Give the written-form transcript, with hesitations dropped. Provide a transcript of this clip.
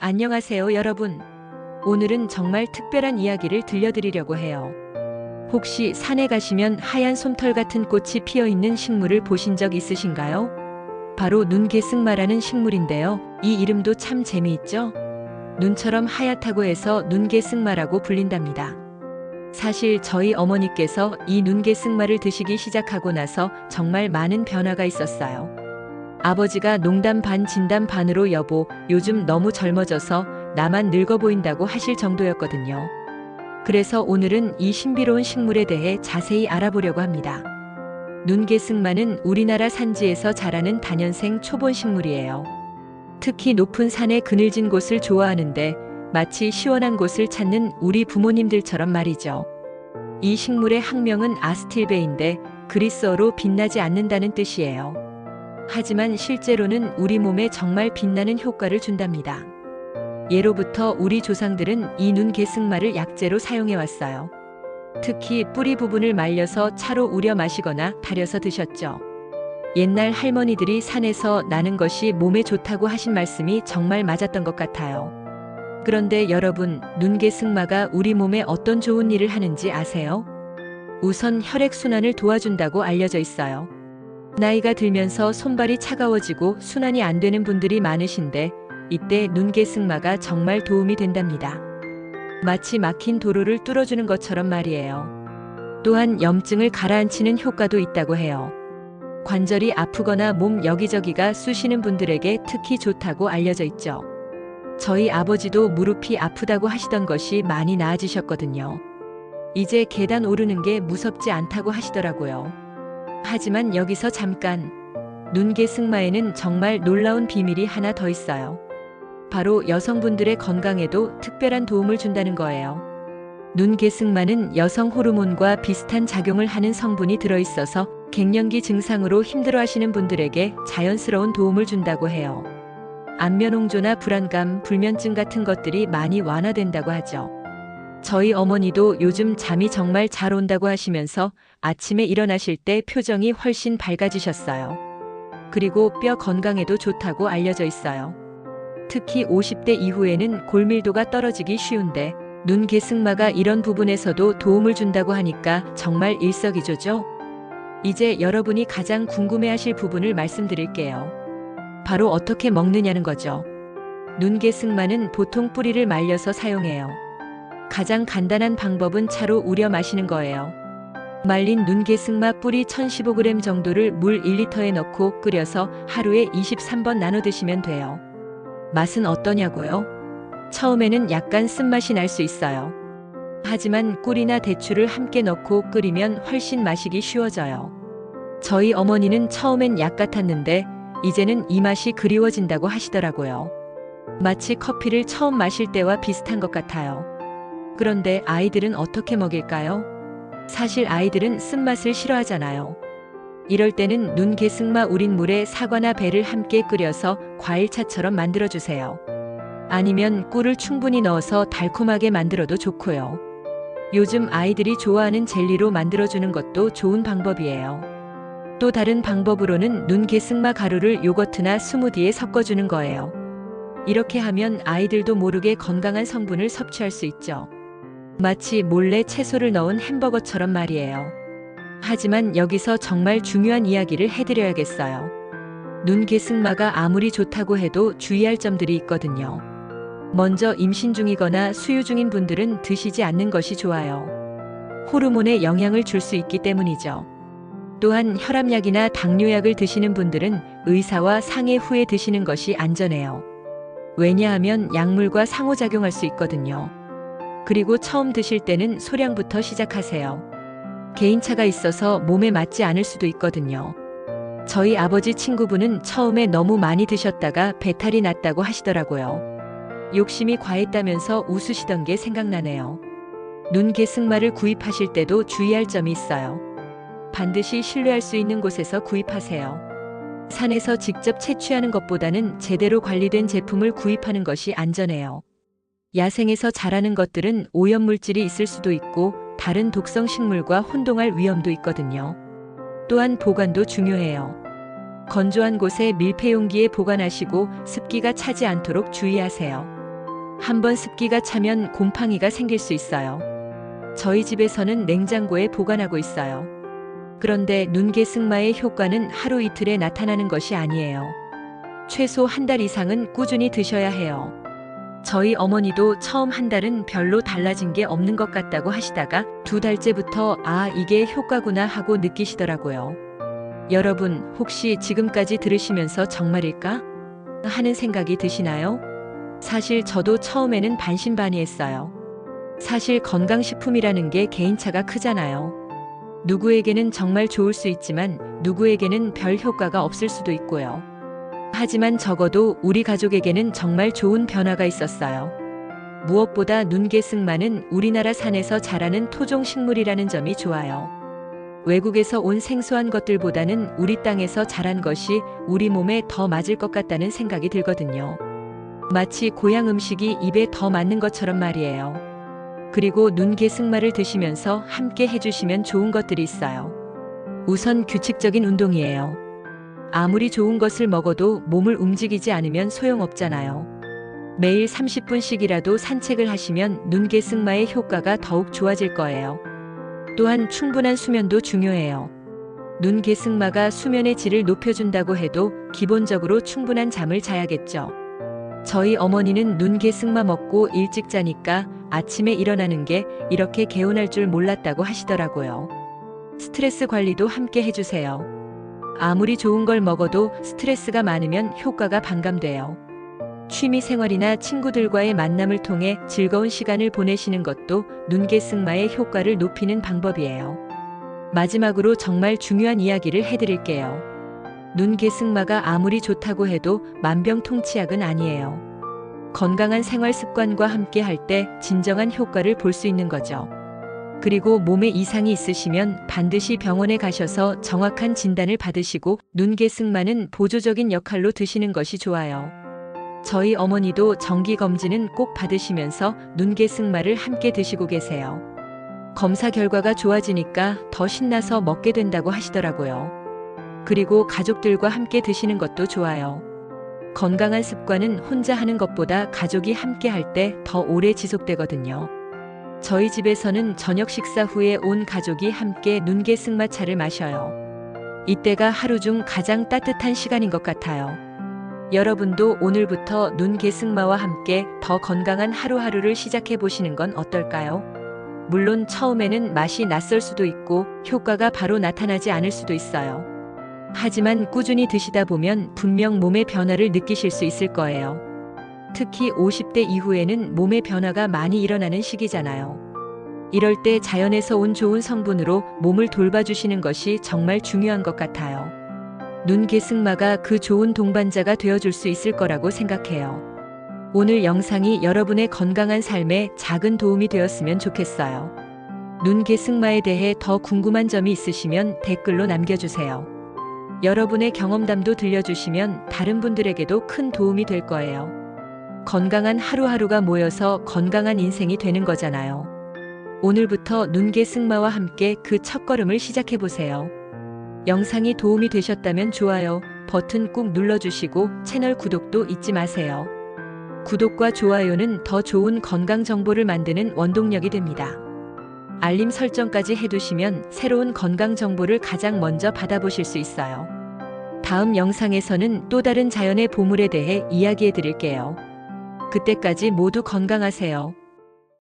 안녕하세요, 여러분. 오늘은 정말 특별한 이야기를 들려드리려고 해요. 혹시 산에 가시면 하얀 솜털 같은 꽃이 피어 있는 식물을 보신 적 있으신가요? 바로 눈개승마라는 식물인데요. 이 이름도 참 재미있죠? 눈처럼 하얗다고 해서 눈개승마라고 불린답니다. 사실 저희 어머니께서 이 눈개승마를 드시기 시작하고 나서 정말 많은 변화가 있었어요. 아버지가 농담 반 진담 반으로 여보, 요즘 너무 젊어져서 나만 늙어 보인다고 하실 정도였거든요. 그래서 오늘은 이 신비로운 식물에 대해 자세히 알아보려고 합니다. 눈개승마는 우리나라 산지에서 자라는 다년생 초본 식물이에요. 특히 높은 산의 그늘진 곳을 좋아하는데 마치 시원한 곳을 찾는 우리 부모님들처럼 말이죠. 이 식물의 학명은 아스틸베인데 그리스어로 빛나지 않는다는 뜻이에요. 하지만 실제로는 우리 몸에 정말 빛나는 효과를 준답니다. 예로부터 우리 조상들은 이 눈개승마를 약재로 사용해 왔어요. 특히 뿌리 부분을 말려서 차로 우려 마시거나 달여서 드셨죠. 옛날 할머니들이 산에서 나는 것이 몸에 좋다고 하신 말씀이 정말 맞았던 것 같아요. 그런데 여러분, 눈개승마가 우리 몸에 어떤 좋은 일을 하는지 아세요? 우선 혈액순환을 도와준다고 알려져 있어요. 나이가 들면서 손발이 차가워지고 순환이 안 되는 분들이 많으신데 이때 눈개승마가 정말 도움이 된답니다. 마치 막힌 도로를 뚫어주는 것처럼 말이에요. 또한 염증을 가라앉히는 효과도 있다고 해요. 관절이 아프거나 몸 여기저기가 쑤시는 분들에게 특히 좋다고 알려져 있죠. 저희 아버지도 무릎이 아프다고 하시던 것이 많이 나아지셨거든요. 이제 계단 오르는 게 무섭지 않다고 하시더라고요. 하지만 여기서 잠깐, 눈개승마에는 정말 놀라운 비밀이 하나 더 있어요. 바로 여성분들의 건강에도 특별한 도움을 준다는 거예요. 눈개승마는 여성 호르몬과 비슷한 작용을 하는 성분이 들어있어서 갱년기 증상으로 힘들어하시는 분들에게 자연스러운 도움을 준다고 해요. 안면홍조나 불안감, 불면증 같은 것들이 많이 완화된다고 하죠. 저희 어머니도 요즘 잠이 정말 잘 온다고 하시면서 아침에 일어나실 때 표정이 훨씬 밝아지셨어요. 그리고 뼈 건강에도 좋다고 알려져 있어요. 특히 50대 이후에는 골밀도가 떨어지기 쉬운데 눈개승마가 이런 부분에서도 도움을 준다고 하니까 정말 일석이조죠? 이제 여러분이 가장 궁금해하실 부분을 말씀드릴게요. 바로 어떻게 먹느냐는 거죠. 눈개승마는 보통 뿌리를 말려서 사용해요. 가장 간단한 방법은 차로 우려 마시는 거예요. 말린 눈개승마 뿌리 1015g 정도를 물 1리터에 넣고 끓여서 하루에 23번 나눠 드시면 돼요. 맛은 어떠냐고요? 처음에는 약간 쓴맛이 날 수 있어요. 하지만 꿀이나 대추를 함께 넣고 끓이면 훨씬 마시기 쉬워져요. 저희 어머니는 처음엔 약 같았는데 이제는 이 맛이 그리워진다고 하시더라고요. 마치 커피를 처음 마실 때와 비슷한 것 같아요. 그런데 아이들은 어떻게 먹일까요? 사실 아이들은 쓴맛을 싫어하잖아요. 이럴 때는 눈개승마 우린 물에 사과나 배를 함께 끓여서 과일차처럼 만들어주세요. 아니면 꿀을 충분히 넣어서 달콤하게 만들어도 좋고요. 요즘 아이들이 좋아하는 젤리로 만들어주는 것도 좋은 방법이에요. 또 다른 방법으로는 눈개승마 가루를 요거트나 스무디에 섞어주는 거예요. 이렇게 하면 아이들도 모르게 건강한 성분을 섭취할 수 있죠. 마치 몰래 채소를 넣은 햄버거처럼 말이에요. 하지만 여기서 정말 중요한 이야기를 해드려야겠어요. 눈개승마가 아무리 좋다고 해도 주의할 점들이 있거든요. 먼저 임신 중이거나 수유 중인 분들은 드시지 않는 것이 좋아요. 호르몬에 영향을 줄 수 있기 때문이죠. 또한 혈압약이나 당뇨약을 드시는 분들은 의사와 상의 후에 드시는 것이 안전해요. 왜냐하면 약물과 상호작용할 수 있거든요. 그리고 처음 드실 때는 소량부터 시작하세요. 개인차가 있어서 몸에 맞지 않을 수도 있거든요. 저희 아버지 친구분은 처음에 너무 많이 드셨다가 배탈이 났다고 하시더라고요. 욕심이 과했다면서 웃으시던 게 생각나네요. 눈개승마를 구입하실 때도 주의할 점이 있어요. 반드시 신뢰할 수 있는 곳에서 구입하세요. 산에서 직접 채취하는 것보다는 제대로 관리된 제품을 구입하는 것이 안전해요. 야생에서 자라는 것들은 오염물질이 있을 수도 있고 다른 독성 식물과 혼동할 위험도 있거든요. 또한 보관도 중요해요. 건조한 곳에 밀폐 용기에 보관하시고 습기가 차지 않도록 주의하세요. 한번 습기가 차면 곰팡이가 생길 수 있어요. 저희 집에서는 냉장고에 보관하고 있어요. 그런데 눈개승마의 효과는 하루 이틀에 나타나는 것이 아니에요. 최소 한 달 이상은 꾸준히 드셔야 해요. 저희 어머니도 처음 한 달은 별로 달라진 게 없는 것 같다고 하시다가 두 달째부터 아, 이게 효과구나 하고 느끼시더라고요. 여러분, 혹시 지금까지 들으시면서 정말일까? 하는 생각이 드시나요? 사실 저도 처음에는 반신반의했어요. 사실 건강식품이라는 게 개인차가 크잖아요. 누구에게는 정말 좋을 수 있지만 누구에게는 별 효과가 없을 수도 있고요. 하지만 적어도 우리 가족에게는 정말 좋은 변화가 있었어요. 무엇보다 눈개승마는 우리나라 산에서 자라는 토종 식물이라는 점이 좋아요. 외국에서 온 생소한 것들보다는 우리 땅에서 자란 것이 우리 몸에 더 맞을 것 같다는 생각이 들거든요. 마치 고향 음식이 입에 더 맞는 것처럼 말이에요. 그리고 눈개승마를 드시면서 함께 해주시면 좋은 것들이 있어요. 우선 규칙적인 운동이에요. 아무리 좋은 것을 먹어도 몸을 움직이지 않으면 소용없잖아요. 매일 30분씩이라도 산책을 하시면 눈개승마의 효과가 더욱 좋아질 거예요. 또한 충분한 수면도 중요해요. 눈개승마가 수면의 질을 높여준다고 해도 기본적으로 충분한 잠을 자야겠죠. 저희 어머니는 눈개승마 먹고 일찍 자니까 아침에 일어나는 게 이렇게 개운할 줄 몰랐다고 하시더라고요. 스트레스 관리도 함께 해주세요. 아무리 좋은 걸 먹어도 스트레스가 많으면 효과가 반감돼요. 취미 생활이나 친구들과의 만남을 통해 즐거운 시간을 보내시는 것도 눈개승마의 효과를 높이는 방법이에요. 마지막으로 정말 중요한 이야기를 해드릴게요. 눈개승마가 아무리 좋다고 해도 만병통치약은 아니에요. 건강한 생활 습관과 함께 할 때 진정한 효과를 볼 수 있는 거죠. 그리고 몸에 이상이 있으시면 반드시 병원에 가셔서 정확한 진단을 받으시고 눈개승마는 보조적인 역할로 드시는 것이 좋아요. 저희 어머니도 정기검진은 꼭 받으시면서 눈개승마를 함께 드시고 계세요. 검사 결과가 좋아지니까 더 신나서 먹게 된다고 하시더라고요. 그리고 가족들과 함께 드시는 것도 좋아요. 건강한 습관은 혼자 하는 것보다 가족이 함께 할 때 더 오래 지속되거든요. 저희 집에서는 저녁 식사 후에 온 가족이 함께 눈개승마 차를 마셔요. 이때가 하루 중 가장 따뜻한 시간인 것 같아요. 여러분도 오늘부터 눈개승마와 함께 더 건강한 하루하루를 시작해 보시는 건 어떨까요? 물론 처음에는 맛이 낯설 수도 있고 효과가 바로 나타나지 않을 수도 있어요. 하지만 꾸준히 드시다 보면 분명 몸의 변화를 느끼실 수 있을 거예요. 특히 50대 이후에는 몸의 변화가 많이 일어나는 시기잖아요. 이럴 때 자연에서 온 좋은 성분으로 몸을 돌봐주시는 것이 정말 중요한 것 같아요. 눈개승마가 그 좋은 동반자가 되어줄 수 있을 거라고 생각해요. 오늘 영상이 여러분의 건강한 삶에 작은 도움이 되었으면 좋겠어요. 눈개승마에 대해 더 궁금한 점이 있으시면 댓글로 남겨주세요. 여러분의 경험담도 들려주시면 다른 분들에게도 큰 도움이 될 거예요. 건강한 하루하루가 모여서 건강한 인생이 되는 거잖아요. 오늘부터 눈개승마와 함께 그 첫걸음을 시작해보세요. 영상이 도움이 되셨다면 좋아요 버튼 꾹 눌러주시고 채널 구독도 잊지 마세요. 구독과 좋아요는 더 좋은 건강 정보를 만드는 원동력이 됩니다. 알림 설정까지 해두시면 새로운 건강 정보를 가장 먼저 받아보실 수 있어요. 다음 영상에서는 또 다른 자연의 보물에 대해 이야기해 드릴게요. 그때까지 모두 건강하세요.